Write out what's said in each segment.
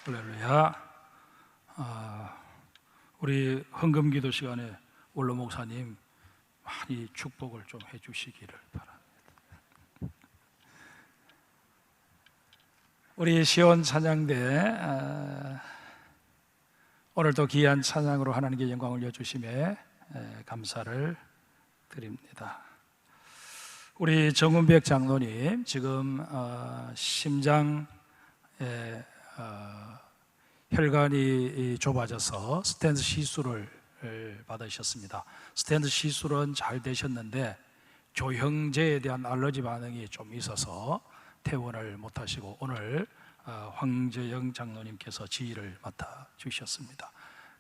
할렐루야. 우리 헌금기도 시간에 원로 목사님 많이 축복을 좀 해주시기를 바랍니다. 우리 시온 찬양대 오늘도 귀한 찬양으로 하나님께 영광을 여주심에 감사를 드립니다. 우리 정은백 장로님 지금 심장에 혈관이 좁아져서 스텐트 시술을 받으셨습니다. 스텐트 시술은 잘 되셨는데 조형제에 대한 알러지 반응이 좀 있어서 퇴원을 못하시고 오늘 황재영 장로님께서 지휘를 맡아주셨습니다.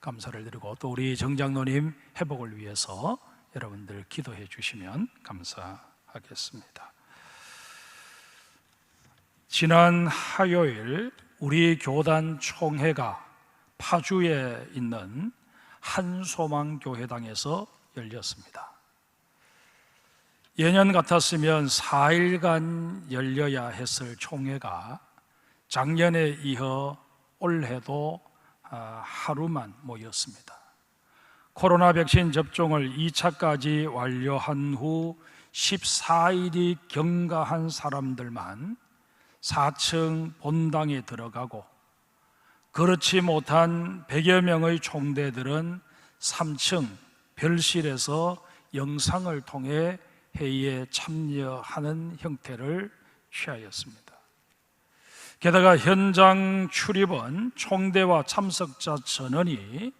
감사를 드리고 또 우리 정 장로님 회복을 위해서 여러분들 기도해 주시면 감사하겠습니다. 지난 화요일 우리 교단 총회가 파주에 있는 한소망교회당에서 열렸습니다. 예년 같았으면 4일간 열려야 했을 총회가 작년에 이어 올해도 하루만 모였습니다. 코로나 백신 접종을 2차까지 완료한 후 14일이 경과한 사람들만 4층 본당에 들어가고 그렇지 못한 100여 명의 총대들은 3층 별실에서 영상을 통해 회의에 참여하는 형태를 취하였습니다. 게다가 현장 출입은 총대와 참석자 전원이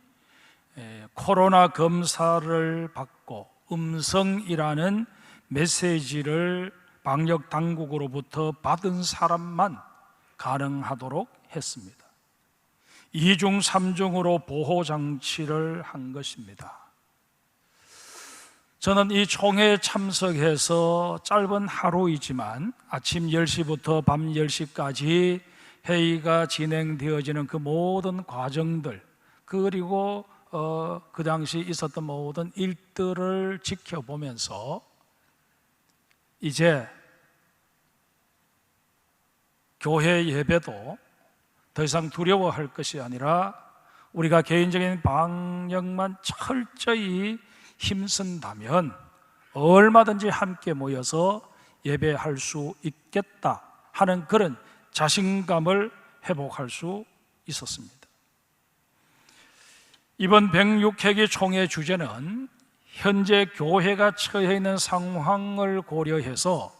코로나 검사를 받고 음성이라는 메시지를 방역 당국으로부터 받은 사람만 가능하도록 했습니다. 2중 3중으로 보호장치를 한 것입니다. 저는 이 총회에 참석해서 짧은 하루이지만 아침 10시부터 밤 10시까지 회의가 진행되어지는 그 모든 과정들 그리고 그 당시 있었던 모든 일들을 지켜보면서 이제 교회 예배도 더 이상 두려워할 것이 아니라 우리가 개인적인 방역만 철저히 힘쓴다면 얼마든지 함께 모여서 예배할 수 있겠다 하는 그런 자신감을 회복할 수 있었습니다. 이번 106회기 총회 주제는 현재 교회가 처해 있는 상황을 고려해서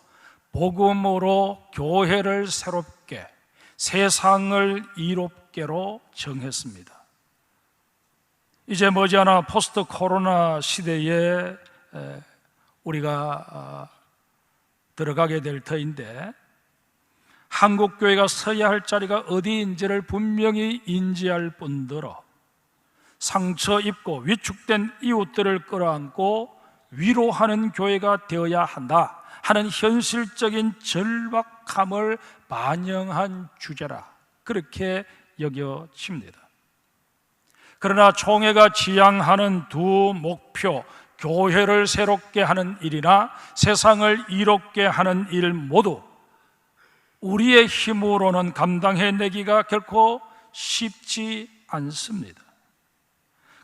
복음으로 교회를 새롭게 세상을 이롭게로 정했습니다. 이제 머지않아 포스트 코로나 시대에 우리가 들어가게 될 터인데 한국교회가 서야 할 자리가 어디인지를 분명히 인지할 뿐더러 상처 입고 위축된 이웃들을 끌어안고 위로하는 교회가 되어야 한다 하는 현실적인 절박함을 반영한 주제라 그렇게 여겨집니다. 그러나 총회가 지향하는 두 목표, 교회를 새롭게 하는 일이나 세상을 이롭게 하는 일 모두 우리의 힘으로는 감당해내기가 결코 쉽지 않습니다.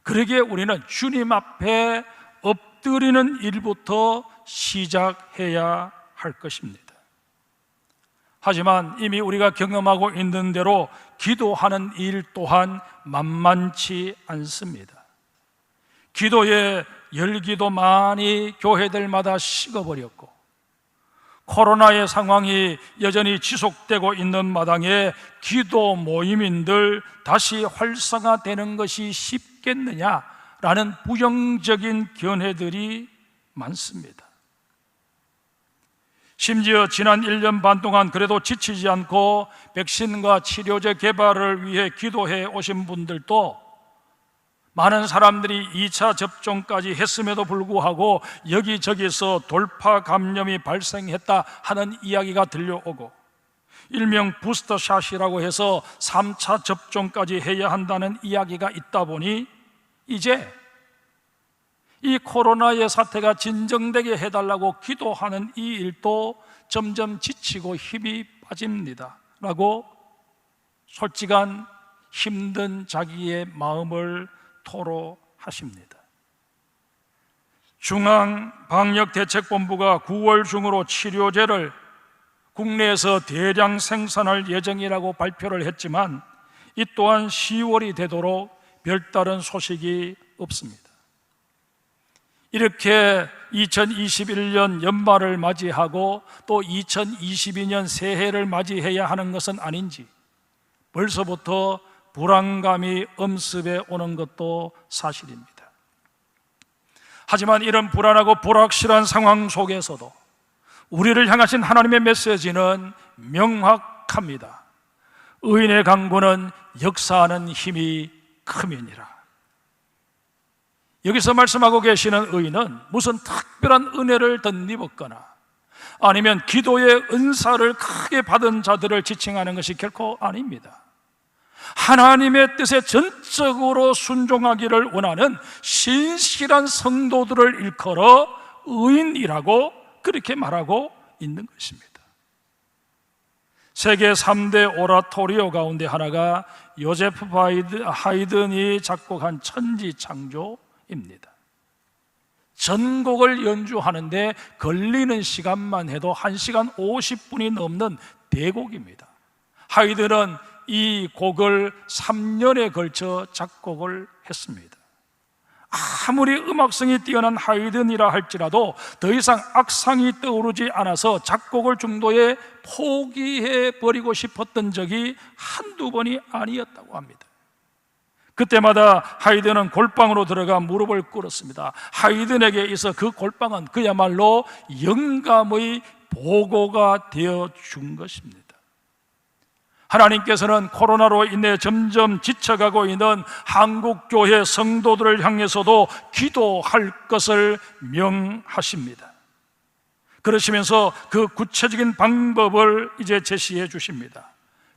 그러기에 우리는 주님 앞에 엎드리는 일부터 시작해야 할 것입니다. 하지만 이미 우리가 경험하고 있는 대로 기도하는 일 또한 만만치 않습니다. 기도의 열기도 많이 교회들마다 식어버렸고 코로나의 상황이 여전히 지속되고 있는 마당에 기도 모임인들 다시 활성화되는 것이 쉽겠느냐라는 부정적인 견해들이 많습니다. 심지어 지난 1년 반 동안 그래도 지치지 않고 백신과 치료제 개발을 위해 기도해 오신 분들도 많은 사람들이 2차 접종까지 했음에도 불구하고 여기저기서 돌파 감염이 발생했다 하는 이야기가 들려오고 일명 부스터샷이라고 해서 3차 접종까지 해야 한다는 이야기가 있다 보니 이제 이 코로나의 사태가 진정되게 해달라고 기도하는 이 일도 점점 지치고 힘이 빠집니다 라고 솔직한 힘든 자기의 마음을 토로하십니다. 중앙방역대책본부가 9월 중으로 치료제를 국내에서 대량 생산할 예정이라고 발표를 했지만 이 또한 10월이 되도록 별다른 소식이 없습니다. 이렇게 2021년 연말을 맞이하고 또 2022년 새해를 맞이해야 하는 것은 아닌지 벌써부터 불안감이 엄습해 오는 것도 사실입니다. 하지만 이런 불안하고 불확실한 상황 속에서도 우리를 향하신 하나님의 메시지는 명확합니다. 의인의 강구는 역사하는 힘이 큼이니라. 여기서 말씀하고 계시는 의인은 무슨 특별한 은혜를 덧입었거나 아니면 기도의 은사를 크게 받은 자들을 지칭하는 것이 결코 아닙니다. 하나님의 뜻에 전적으로 순종하기를 원하는 신실한 성도들을 일컬어 의인이라고 그렇게 말하고 있는 것입니다. 세계 3대 오라토리오 가운데 하나가 요제프 하이든이 작곡한 천지창조입니다. 전곡을 연주하는데 걸리는 시간만 해도 1시간 50분이 넘는 대곡입니다. 하이든은 이 곡을 3년에 걸쳐 작곡을 했습니다. 아무리 음악성이 뛰어난 하이든이라 할지라도 더 이상 악상이 떠오르지 않아서 작곡을 중도에 포기해버리고 싶었던 적이 한두 번이 아니었다고 합니다. 그때마다 하이든은 골방으로 들어가 무릎을 꿇었습니다. 하이든에게 있어 그 골방은 그야말로 영감의 보고가 되어 준 것입니다. 하나님께서는 코로나로 인해 점점 지쳐가고 있는 한국교회 성도들을 향해서도 기도할 것을 명하십니다. 그러시면서 그 구체적인 방법을 이제 제시해 주십니다.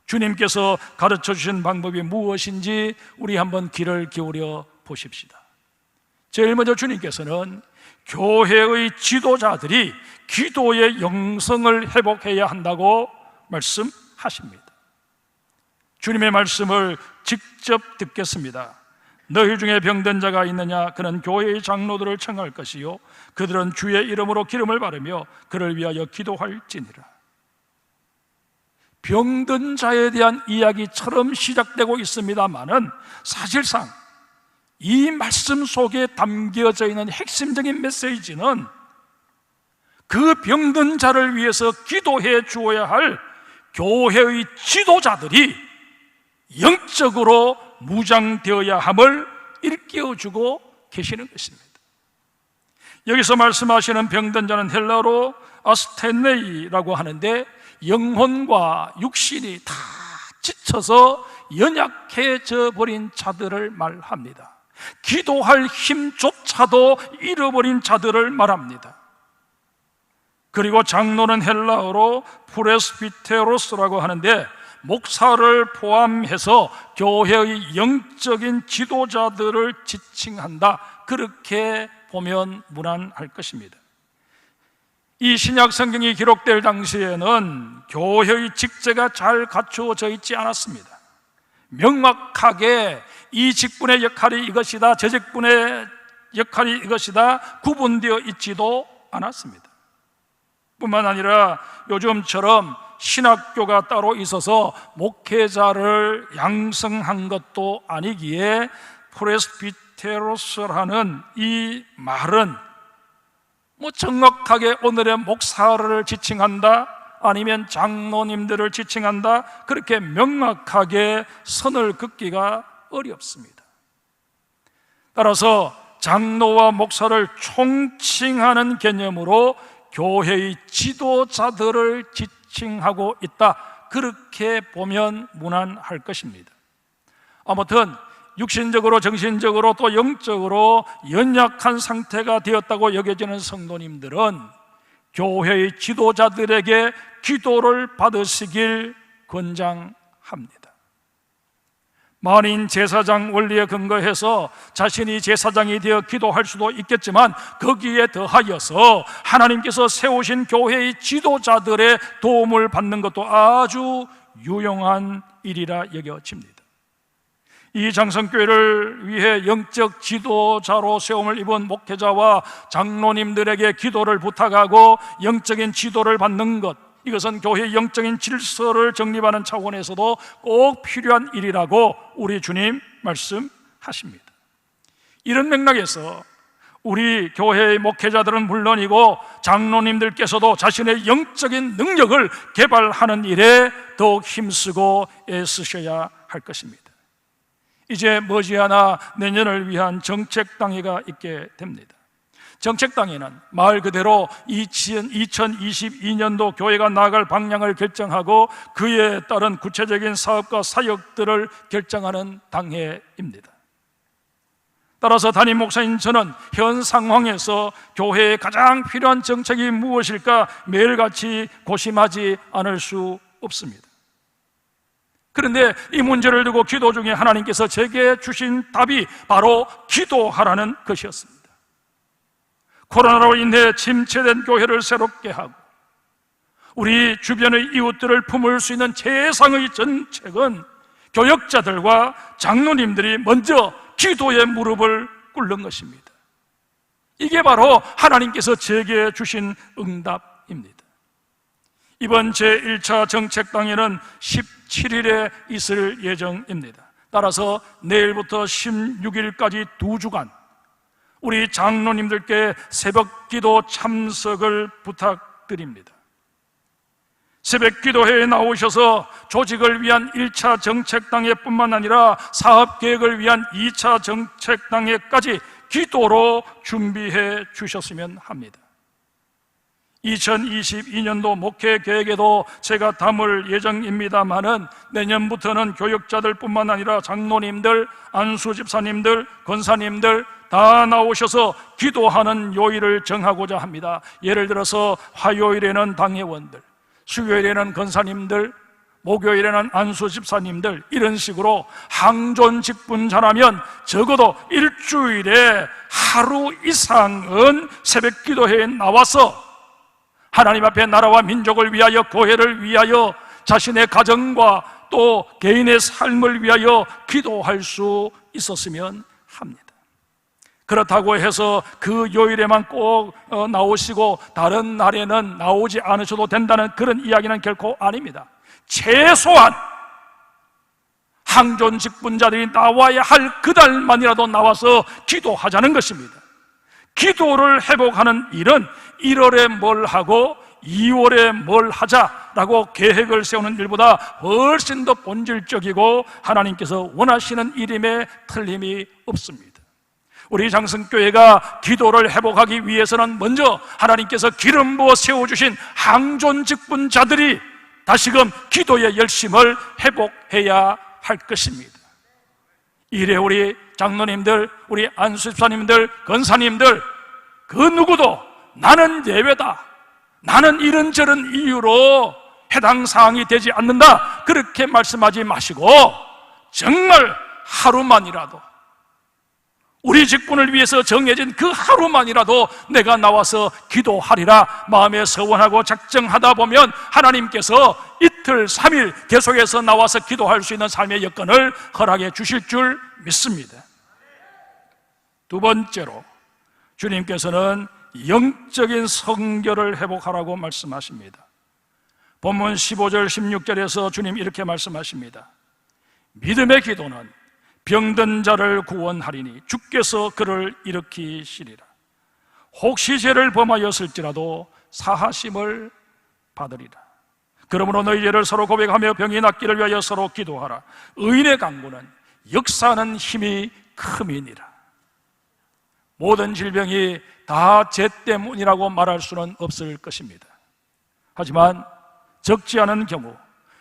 주님께서 가르쳐 주신 방법이 무엇인지 우리 한번 귀를 기울여 보십시다. 제일 먼저 주님께서는 교회의 지도자들이 기도의 영성을 회복해야 한다고 말씀하십니다. 주님의 말씀을 직접 듣겠습니다. 너희 중에 병든 자가 있느냐? 그는 교회의 장로들을 청할 것이요 그들은 주의 이름으로 기름을 바르며 그를 위하여 기도할지니라. 병든 자에 대한 이야기처럼 시작되고 있습니다만은 사실상 이 말씀 속에 담겨져 있는 핵심적인 메시지는 그 병든 자를 위해서 기도해 주어야 할 교회의 지도자들이 영적으로 무장되어야 함을 일깨워주고 계시는 것입니다. 여기서 말씀하시는 병든 자는 헬라어로 아스테네이라고 하는데 영혼과 육신이 다 지쳐서 연약해져 버린 자들을 말합니다. 기도할 힘조차도 잃어버린 자들을 말합니다. 그리고 장로는 헬라어로 프레스비테로스라고 하는데 목사를 포함해서 교회의 영적인 지도자들을 지칭한다, 그렇게 보면 무난할 것입니다. 이 신약 성경이 기록될 당시에는 교회의 직제가 잘 갖추어져 있지 않았습니다. 명확하게 이 직분의 역할이 이것이다, 저 직분의 역할이 이것이다 구분되어 있지도 않았습니다. 뿐만 아니라 요즘처럼 신학교가 따로 있어서 목회자를 양성한 것도 아니기에 프레스비테로스라는 이 말은 정확하게 오늘의 목사를 지칭한다 아니면 장로님들을 지칭한다 그렇게 명확하게 선을 긋기가 어렵습니다. 따라서 장로와 목사를 총칭하는 개념으로 교회의 지도자들을 지칭하고 있다, 그렇게 보면 무난할 것입니다. 아무튼 육신적으로 정신적으로 또 영적으로 연약한 상태가 되었다고 여겨지는 성도님들은 교회의 지도자들에게 기도를 받으시길 권장합니다. 만인 제사장 원리에 근거해서 자신이 제사장이 되어 기도할 수도 있겠지만 거기에 더하여서 하나님께서 세우신 교회의 지도자들의 도움을 받는 것도 아주 유용한 일이라 여겨집니다. 이 장성교회를 위해 영적 지도자로 세움을 입은 목회자와 장로님들에게 기도를 부탁하고 영적인 지도를 받는 것, 이것은 교회의 영적인 질서를 정립하는 차원에서도 꼭 필요한 일이라고 우리 주님 말씀하십니다. 이런 맥락에서 우리 교회의 목회자들은 물론이고 장로님들께서도 자신의 영적인 능력을 개발하는 일에 더욱 힘쓰고 애쓰셔야 할 것입니다. 이제 머지않아 내년을 위한 정책당회가 있게 됩니다. 정책당회는 말 그대로 2022년도 교회가 나아갈 방향을 결정하고 그에 따른 구체적인 사업과 사역들을 결정하는 당회입니다. 따라서 담임 목사인 저는 현 상황에서 교회에 가장 필요한 정책이 무엇일까 매일같이 고심하지 않을 수 없습니다. 그런데 이 문제를 두고 기도 중에 하나님께서 제게 주신 답이 바로 기도하라는 것이었습니다. 코로나로 인해 침체된 교회를 새롭게 하고 우리 주변의 이웃들을 품을 수 있는 최상의 정책은 교역자들과 장로님들이 먼저 기도의 무릎을 꿇는 것입니다. 이게 바로 하나님께서 제게 주신 응답입니다. 이번 제1차 정책당회는 17일에 있을 예정입니다. 따라서 내일부터 16일까지 2주간 우리 장로님들께 새벽기도 참석을 부탁드립니다. 새벽기도회에 나오셔서 조직을 위한 1차 정책당회뿐만 아니라 사업계획을 위한 2차 정책당회까지 기도로 준비해 주셨으면 합니다. 2022년도 목회계획에도 제가 담을 예정입니다마는 내년부터는 교역자들뿐만 아니라 장로님들, 안수집사님들, 권사님들 다 나오셔서 기도하는 요일을 정하고자 합니다. 예를 들어서 화요일에는 당회원들, 수요일에는 권사님들, 목요일에는 안수집사님들, 이런 식으로 항존직분자라면 적어도 일주일에 하루 이상은 새벽기도회에 나와서 하나님 앞에 나라와 민족을 위하여, 교회를 위하여, 자신의 가정과 또 개인의 삶을 위하여 기도할 수 있었으면 합니다. 그렇다고 해서 그 요일에만 꼭 나오시고 다른 날에는 나오지 않으셔도 된다는 그런 이야기는 결코 아닙니다. 최소한 항존직분자들이 나와야 할 그날만이라도 나와서 기도하자는 것입니다. 기도를 회복하는 일은 1월에 뭘 하고 2월에 뭘 하자라고 계획을 세우는 일보다 훨씬 더 본질적이고 하나님께서 원하시는 일임에 틀림이 없습니다. 우리 장성교회가 기도를 회복하기 위해서는 먼저 하나님께서 기름 부어 세워주신 항존직분자들이 다시금 기도의 열심을 회복해야 할 것입니다. 이래 우리 장로님들, 우리 안수집사님들, 권사님들 그 누구도 나는 예외다, 나는 이런저런 이유로 해당 사항이 되지 않는다, 그렇게 말씀하지 마시고 정말 하루만이라도 우리 직분을 위해서 정해진 그 하루만이라도 내가 나와서 기도하리라 마음에 서원하고 작정하다 보면 하나님께서 이틀, 3일 계속해서 나와서 기도할 수 있는 삶의 여건을 허락해 주실 줄 믿습니다. 두 번째로 주님께서는 영적인 성결을 회복하라고 말씀하십니다. 본문 15절, 16절에서 주님 이렇게 말씀하십니다. 믿음의 기도는 병든 자를 구원하리니 주께서 그를 일으키시리라. 혹시 죄를 범하였을지라도 사하심을 받으리라. 그러므로 너희 죄를 서로 고백하며 병이 낫기를 위하여 서로 기도하라. 의인의 강구는 역사하는 힘이 큼이니라. 모든 질병이 다 죄 때문이라고 말할 수는 없을 것입니다. 하지만 적지 않은 경우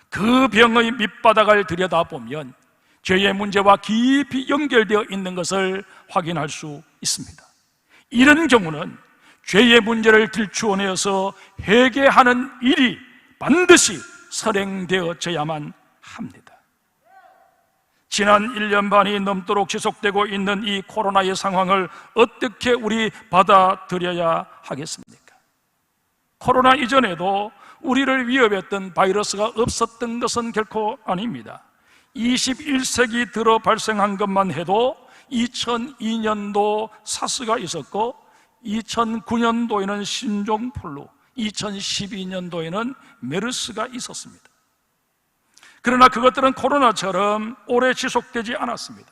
그 병의 밑바닥을 들여다보면 죄의 문제와 깊이 연결되어 있는 것을 확인할 수 있습니다. 이런 경우는 죄의 문제를 들추어내어서 회개하는 일이 반드시 선행되어져야만 합니다. 지난 1년 반이 넘도록 지속되고 있는 이 코로나의 상황을 어떻게 우리 받아들여야 하겠습니까? 코로나 이전에도 우리를 위협했던 바이러스가 없었던 것은 결코 아닙니다. 21세기 들어 발생한 것만 해도 2002년도 사스가 있었고 2009년도에는 신종플루, 2012년도에는 메르스가 있었습니다. 그러나 그것들은 코로나처럼 오래 지속되지 않았습니다.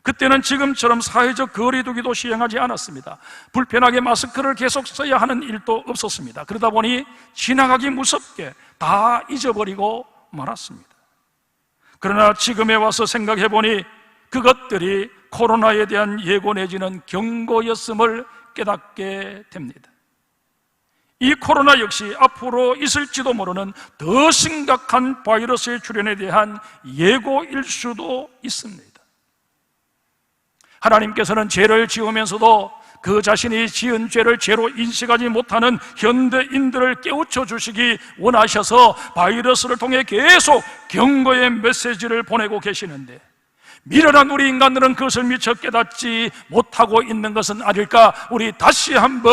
그때는 지금처럼 사회적 거리 두기도 시행하지 않았습니다. 불편하게 마스크를 계속 써야 하는 일도 없었습니다. 그러다 보니 지나가기 무섭게 다 잊어버리고 말았습니다. 그러나 지금에 와서 생각해 보니 그것들이 코로나에 대한 예고 내지는 경고였음을 깨닫게 됩니다. 이 코로나 역시 앞으로 있을지도 모르는 더 심각한 바이러스의 출현에 대한 예고일 수도 있습니다. 하나님께서는 죄를 지으면서도 그 자신이 지은 죄를 죄로 인식하지 못하는 현대인들을 깨우쳐 주시기 원하셔서 바이러스를 통해 계속 경고의 메시지를 보내고 계시는데, 미련한 우리 인간들은 그것을 미처 깨닫지 못하고 있는 것은 아닐까? 우리 다시 한번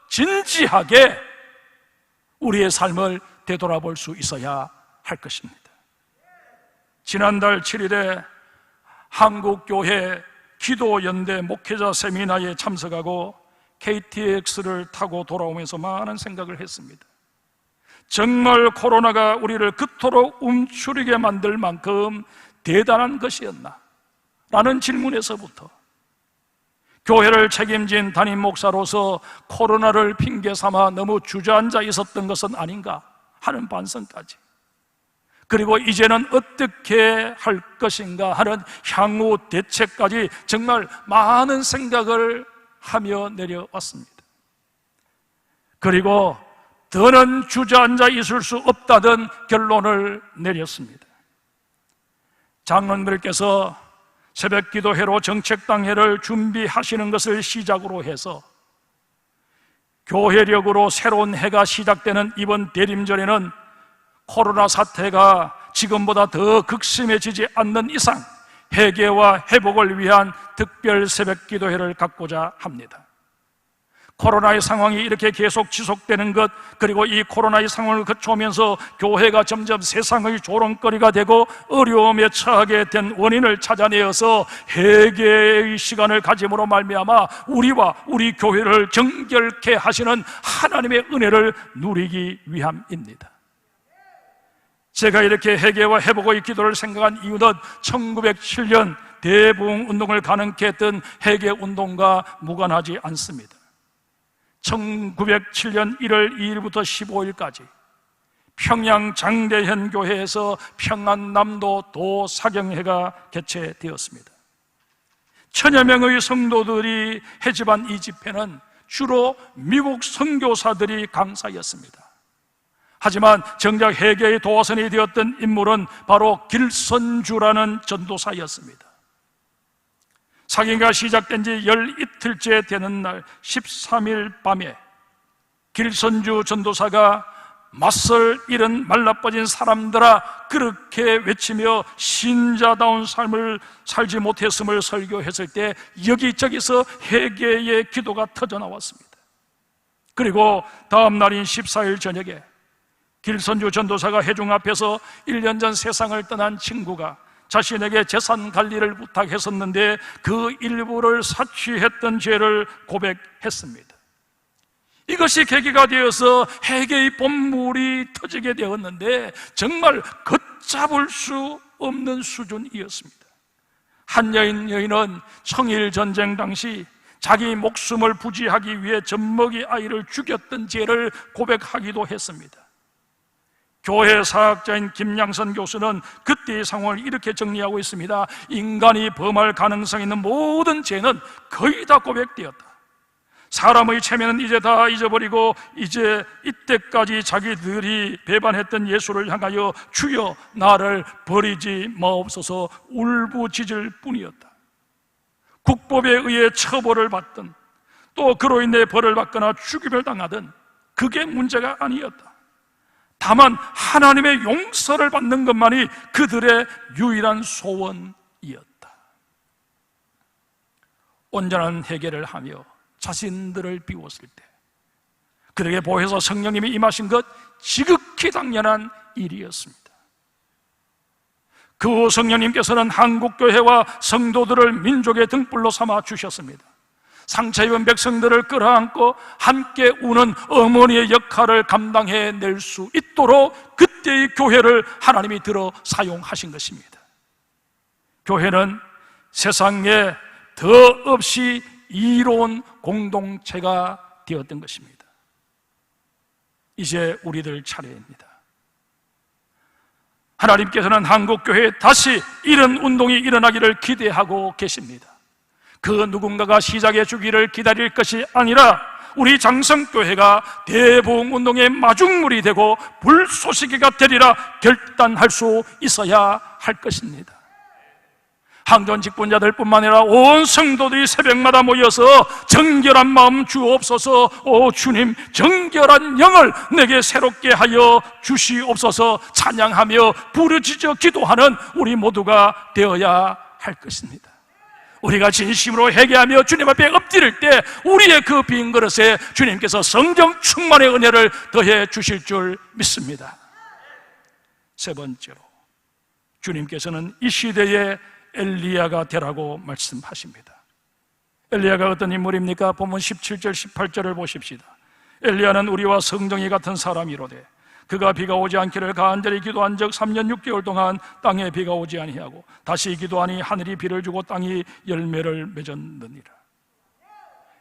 진지하게 우리의 삶을 되돌아볼 수 있어야 할 것입니다. 지난달 7일에 한국교회 기도연대 목회자 세미나에 참석하고 KTX를 타고 돌아오면서 많은 생각을 했습니다. 정말 코로나가 우리를 그토록 움츠리게 만들 만큼 대단한 것이었나? 라는 질문에서부터 교회를 책임진 담임 목사로서 코로나를 핑계 삼아 너무 주저앉아 있었던 것은 아닌가 하는 반성까지, 그리고 이제는 어떻게 할 것인가 하는 향후 대책까지 정말 많은 생각을 하며 내려왔습니다. 그리고 더는 주저앉아 있을 수 없다던 결론을 내렸습니다. 장로님들께서 새벽기도회로 정책당회를 준비하시는 것을 시작으로 해서 교회력으로 새로운 해가 시작되는 이번 대림절에는 코로나 사태가 지금보다 더 극심해지지 않는 이상 회개와 회복을 위한 특별 새벽기도회를 갖고자 합니다. 코로나의 상황이 이렇게 계속 지속되는 것, 그리고 이 코로나의 상황을 거쳐오면서 교회가 점점 세상의 조롱거리가 되고 어려움에 처하게 된 원인을 찾아내어서 회개의 시간을 가짐으로 말미암아 우리와 우리 교회를 정결케 하시는 하나님의 은혜를 누리기 위함입니다. 제가 이렇게 회개와 회복의 기도를 생각한 이유는 1907년 대부흥운동을 가능케 했던 회개운동과 무관하지 않습니다. 1907년 1월 2일부터 15일까지 평양 장대현 교회에서 평안남도 도사경회가 개최되었습니다. 1000여 명의 성도들이 해집한 이 집회는 주로 미국 선교사들이 강사였습니다. 하지만 정작 회개의 도화선이 되었던 인물은 바로 길선주라는 전도사였습니다. 사경회가 시작된 지 12일째 되는 날 13일 밤에 길선주 전도사가 맞설 잃은 말라빠진 사람들아 그렇게 외치며 신자다운 삶을 살지 못했음을 설교했을 때 여기저기서 회개의 기도가 터져나왔습니다. 그리고 다음 날인 14일 저녁에 길선주 전도사가 회중 앞에서 1년 전 세상을 떠난 친구가 자신에게 재산 관리를 부탁했었는데 그 일부를 사취했던 죄를 고백했습니다. 이것이 계기가 되어서 회개의 본물이 터지게 되었는데 정말 걷잡을 수 없는 수준이었습니다. 한 여인은 청일전쟁 당시 자기 목숨을 부지하기 위해 젖먹이 아이를 죽였던 죄를 고백하기도 했습니다. 교회 사학자인 김양선 교수는 그때의 상황을 이렇게 정리하고 있습니다. 인간이 범할 가능성 있는 모든 죄는 거의 다 고백되었다. 사람의 체면은 이제 다 잊어버리고 이제 이때까지 자기들이 배반했던 예수를 향하여 주여 나를 버리지 마옵소서 울부짖을 뿐이었다. 국법에 의해 처벌을 받든 또 그로 인해 벌을 받거나 죽임을 당하든 그게 문제가 아니었다. 다만 하나님의 용서를 받는 것만이 그들의 유일한 소원이었다. 온전한 회개를 하며 자신들을 비웠을 때 그들에게 보혜사 성령님이 임하신 것 지극히 당연한 일이었습니다. 그 후 성령님께서는 한국교회와 성도들을 민족의 등불로 삼아 주셨습니다. 상처 입은 백성들을 끌어안고 함께 우는 어머니의 역할을 감당해낼 수 있도록 그때의 교회를 하나님이 들어 사용하신 것입니다. 교회는 세상에 더없이 이로운 공동체가 되었던 것입니다. 이제 우리들 차례입니다. 하나님께서는 한국교회에 다시 이런 운동이 일어나기를 기대하고 계십니다. 그 누군가가 시작해 주기를 기다릴 것이 아니라 우리 장성교회가 대부흥운동의 마중물이 되고 불쏘시개가 되리라 결단할 수 있어야 할 것입니다. 항전 직분자들 뿐만 아니라 온 성도들이 새벽마다 모여서 정결한 마음 주옵소서, 오 주님 정결한 영을 내게 새롭게 하여 주시옵소서 찬양하며 부르짖어 기도하는 우리 모두가 되어야 할 것입니다. 우리가 진심으로 회개하며 주님 앞에 엎드릴 때 우리의 그 빈 그릇에 주님께서 성령 충만의 은혜를 더해 주실 줄 믿습니다. 세 번째로, 주님께서는 이 시대에 엘리야가 되라고 말씀하십니다. 엘리야가 어떤 인물입니까? 본문 17절 18절을 보십시다. 엘리야는 우리와 성정이 같은 사람이로되 그가 비가 오지 않기를 간절히 기도한 적 3년 6개월 동안 땅에 비가 오지 아니하고 다시 기도하니 하늘이 비를 주고 땅이 열매를 맺었느니라.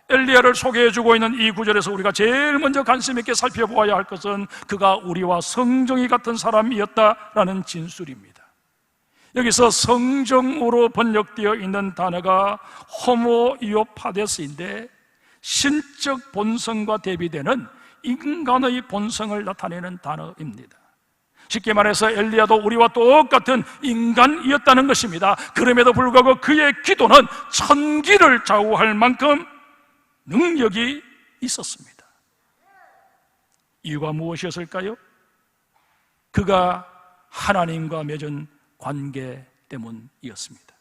엘리야를 소개해주고 있는 이 구절에서 우리가 제일 먼저 관심 있게 살펴보아야 할 것은 그가 우리와 성정이 같은 사람이었다라는 진술입니다. 여기서 성정으로 번역되어 있는 단어가 호모이오파데스인데 신적 본성과 대비되는 인간의 본성을 나타내는 단어입니다. 쉽게 말해서 엘리야도 우리와 똑같은 인간이었다는 것입니다. 그럼에도 불구하고 그의 기도는 천기를 좌우할 만큼 능력이 있었습니다. 이유가 무엇이었을까요? 그가 하나님과 맺은 관계 때문이었습니다.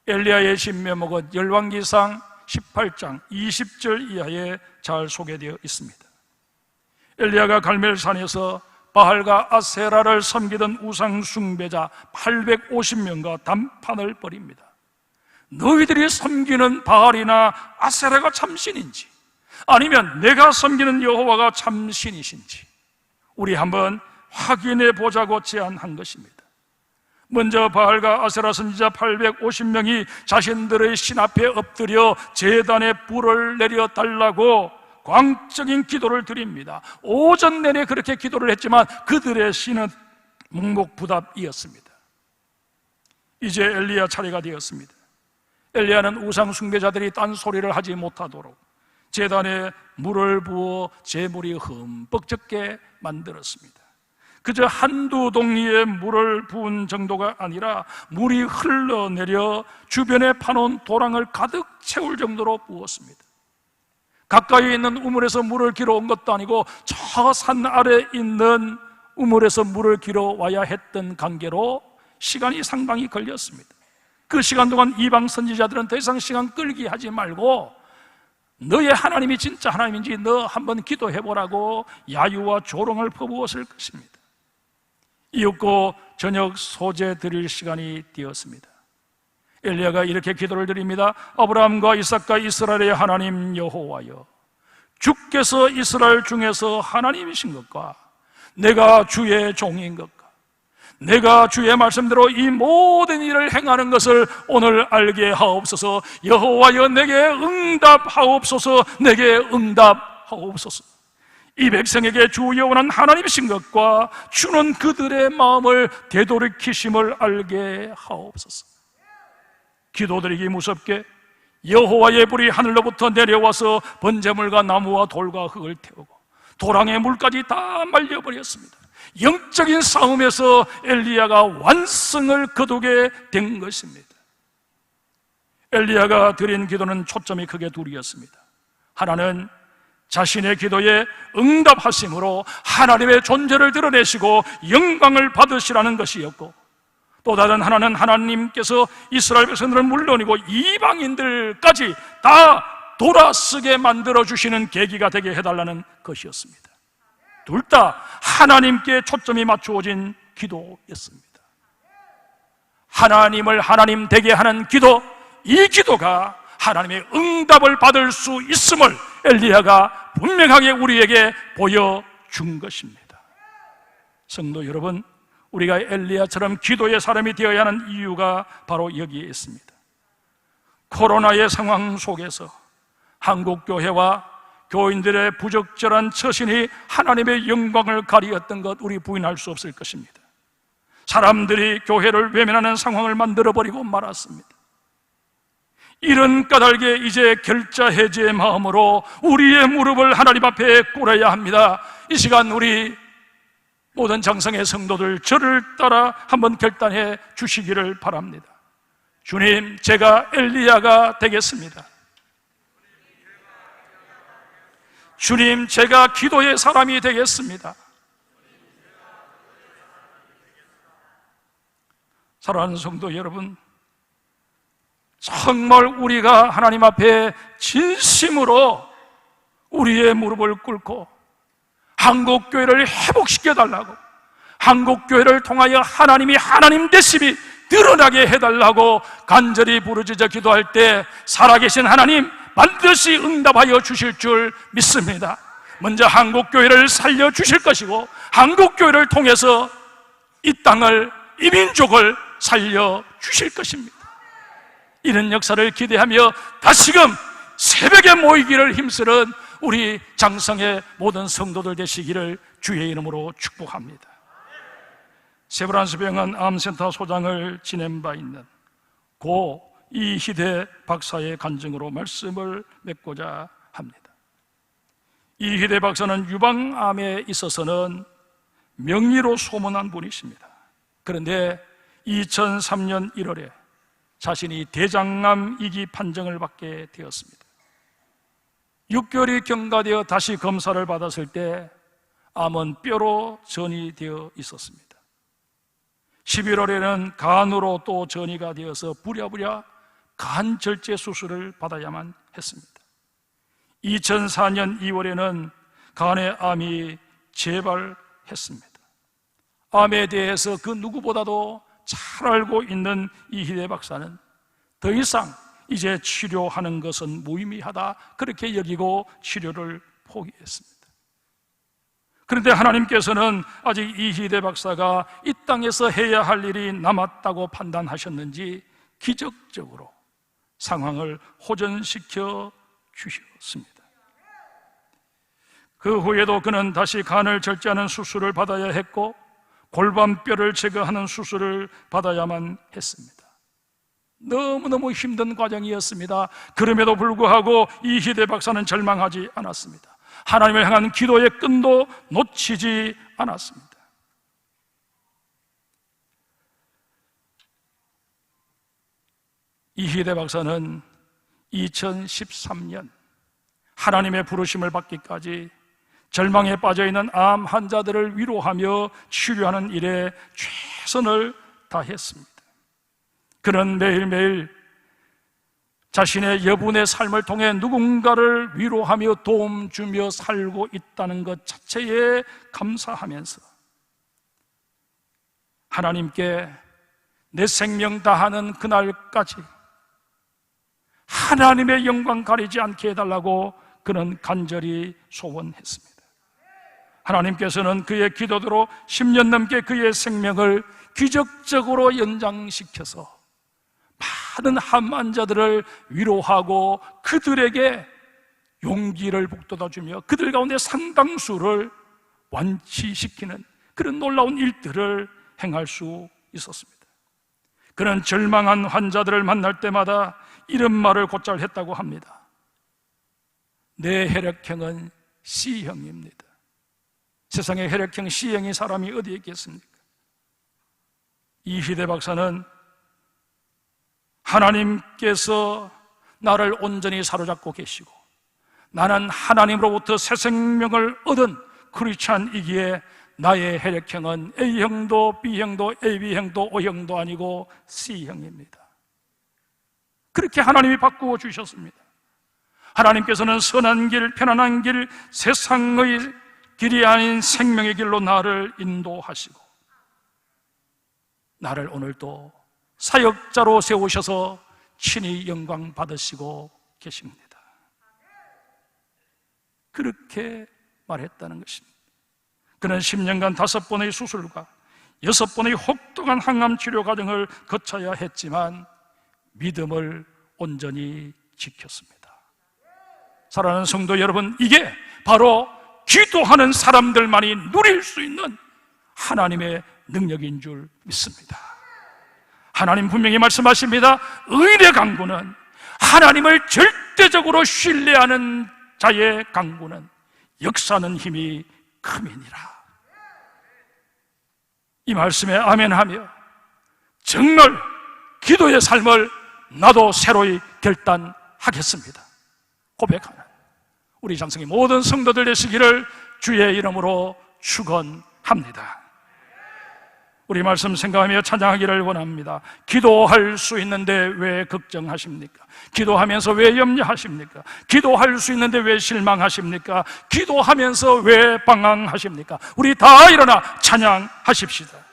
엘리야의 신면목은 열왕기상 18장 20절 이하에 잘 소개되어 있습니다. 엘리야가 갈멜산에서 바알과 아세라를 섬기던 우상 숭배자 850명과 단판을 벌입니다. 너희들이 섬기는 바알이나 아세라가 참신인지 아니면 내가 섬기는 여호와가 참신이신지 우리 한번 확인해 보자고 제안한 것입니다. 먼저 바알과 아세라 선지자 850명이 자신들의 신 앞에 엎드려 제단에 불을 내려 달라고 광적인 기도를 드립니다. 오전 내내 그렇게 기도를 했지만 그들의 신은 묵묵부답이었습니다. 이제 엘리야 차례가 되었습니다. 엘리야는 우상 숭배자들이 딴소리를 하지 못하도록 제단에 물을 부어 제물이 흠뻑 젖게 만들었습니다. 그저 한두 동리에 물을 부은 정도가 아니라 물이 흘러내려 주변에 파놓은 도랑을 가득 채울 정도로 부었습니다. 가까이 있는 우물에서 물을 길어온 것도 아니고 저 산 아래 있는 우물에서 물을 길어와야 했던 관계로 시간이 상당히 걸렸습니다. 그 시간 동안 이방 선지자들은 더 이상 시간 끌기 하지 말고 너의 하나님이 진짜 하나님인지 너 한번 기도해보라고 야유와 조롱을 퍼부었을 것입니다. 이윽고 저녁 소재 드릴 시간이 되었습니다. 엘리야가 이렇게 기도를 드립니다. 아브라함과 이삭과 이스라엘의 하나님 여호와여, 주께서 이스라엘 중에서 하나님이신 것과 내가 주의 종인 것과 내가 주의 말씀대로 이 모든 일을 행하는 것을 오늘 알게 하옵소서. 여호와여 내게 응답하옵소서. 내게 응답하옵소서. 이 백성에게 주 여호와는 하나님이신 것과 주는 그들의 마음을 되돌이키심을 알게 하옵소서. 기도드리기 무섭게 여호와의 불이 하늘로부터 내려와서 번제물과 나무와 돌과 흙을 태우고 도랑의 물까지 다 말려버렸습니다. 영적인 싸움에서 엘리야가 완승을 거두게 된 것입니다. 엘리야가 드린 기도는 초점이 크게 둘이었습니다. 하나는 자신의 기도에 응답하심으로 하나님의 존재를 드러내시고 영광을 받으시라는 것이었고, 또 다른 하나는 하나님께서 이스라엘 백성들은 물론이고 이방인들까지 다 돌아서게 만들어주시는 계기가 되게 해달라는 것이었습니다. 둘 다 하나님께 초점이 맞추어진 기도였습니다. 하나님을 하나님 되게 하는 기도, 이 기도가 하나님의 응답을 받을 수 있음을 엘리야가 분명하게 우리에게 보여준 것입니다. 성도 여러분, 우리가 엘리야처럼 기도의 사람이 되어야 하는 이유가 바로 여기에 있습니다. 코로나의 상황 속에서 한국교회와 교인들의 부적절한 처신이 하나님의 영광을 가리었던 것 우리 부인할 수 없을 것입니다. 사람들이 교회를 외면하는 상황을 만들어버리고 말았습니다. 이런 까닭에 이제 결자해지의 마음으로 우리의 무릎을 하나님 앞에 꿇어야 합니다. 이 시간 우리 모든 장성의 성도들 저를 따라 한번 결단해 주시기를 바랍니다. 주님, 제가 엘리야가 되겠습니다. 주님, 제가 기도의 사람이 되겠습니다. 사랑하는 성도 여러분, 정말 우리가 하나님 앞에 진심으로 우리의 무릎을 꿇고 한국교회를 회복시켜달라고, 한국교회를 통하여 하나님이 하나님 되심이 드러나게 해달라고 간절히 부르짖어 기도할 때 살아계신 하나님 반드시 응답하여 주실 줄 믿습니다. 먼저 한국교회를 살려주실 것이고, 한국교회를 통해서 이 땅을, 이 민족을 살려주실 것입니다. 이런 역사를 기대하며 다시금 새벽에 모이기를 힘쓰는 우리 장성의 모든 성도들 되시기를 주의 이름으로 축복합니다. 세브란스병원 암센터 소장을 지낸 바 있는 고 이희대 박사의 간증으로 말씀을 맺고자 합니다. 이희대 박사는 유방암에 있어서는 명의로 소문난 분이십니다. 그런데 2003년 1월에 자신이 대장암 2기 판정을 받게 되었습니다. 6개월이 경과되어 다시 검사를 받았을 때 암은 뼈로 전이 되어 있었습니다. 11월에는 간으로 또 전이가 되어서 부랴부랴 간 절제 수술을 받아야만 했습니다. 2004년 2월에는 간의 암이 재발했습니다. 암에 대해서 그 누구보다도 잘 알고 있는 이희대 박사는 더 이상 이제 치료하는 것은 무의미하다, 그렇게 여기고 치료를 포기했습니다. 그런데 하나님께서는 아직 이희대 박사가 이 땅에서 해야 할 일이 남았다고 판단하셨는지 기적적으로 상황을 호전시켜 주셨습니다. 그 후에도 그는 다시 간을 절제하는 수술을 받아야 했고 골반뼈를 제거하는 수술을 받아야만 했습니다. 너무너무 힘든 과정이었습니다. 그럼에도 불구하고 이희대 박사는 절망하지 않았습니다. 하나님을 향한 기도의 끈도 놓치지 않았습니다. 이희대 박사는 2013년 하나님의 부르심을 받기까지 절망에 빠져있는 암 환자들을 위로하며 치료하는 일에 최선을 다했습니다. 그는 매일매일 자신의 여분의 삶을 통해 누군가를 위로하며 도움 주며 살고 있다는 것 자체에 감사하면서 하나님께 내 생명 다하는 그날까지 하나님의 영광 가리지 않게 해달라고 그는 간절히 소원했습니다. 하나님께서는 그의 기도대로 10년 넘게 그의 생명을 기적적으로 연장시켜서 많은 암 환자들을 위로하고 그들에게 용기를 북돋아주며 그들 가운데 상당수를 완치시키는 그런 놀라운 일들을 행할 수 있었습니다. 그는 절망한 환자들을 만날 때마다 이런 말을 곧잘 했다고 합니다. 내 혈액형은 C형입니다. 세상에 혈액형 C형의 사람이 어디에 있겠습니까? 이희대 박사는 하나님께서 나를 온전히 사로잡고 계시고 나는 하나님으로부터 새 생명을 얻은 크리스찬이기에 나의 혈액형은 A형도 B형도 AB형도 O형도 아니고 C형입니다. 그렇게 하나님이 바꾸어 주셨습니다. 하나님께서는 선한 길, 편안한 길, 세상의 길이 아닌 생명의 길로 나를 인도하시고 나를 오늘도 사역자로 세우셔서 친히 영광 받으시고 계십니다. 그렇게 말했다는 것입니다. 그는 10년간 5번의 수술과 6번의 혹독한 항암 치료 과정을 거쳐야 했지만 믿음을 온전히 지켰습니다. 사랑하는 성도 여러분, 이게 바로 기도하는 사람들만이 누릴 수 있는 하나님의 능력인 줄 믿습니다. 하나님 분명히 말씀하십니다. 의인의 강구는, 하나님을 절대적으로 신뢰하는 자의 강구는 역사하는 힘이 큼이니라. 이 말씀에 아멘하며 정말 기도의 삶을 나도 새로이 결단하겠습니다 고백하는 우리 장성의 모든 성도들 되시기를 주의 이름으로 축원합니다. 우리 말씀 생각하며 찬양하기를 원합니다. 기도할 수 있는데 왜 걱정하십니까? 기도하면서 왜 염려하십니까? 기도할 수 있는데 왜 실망하십니까? 기도하면서 왜 방황하십니까? 우리 다 일어나 찬양하십시다.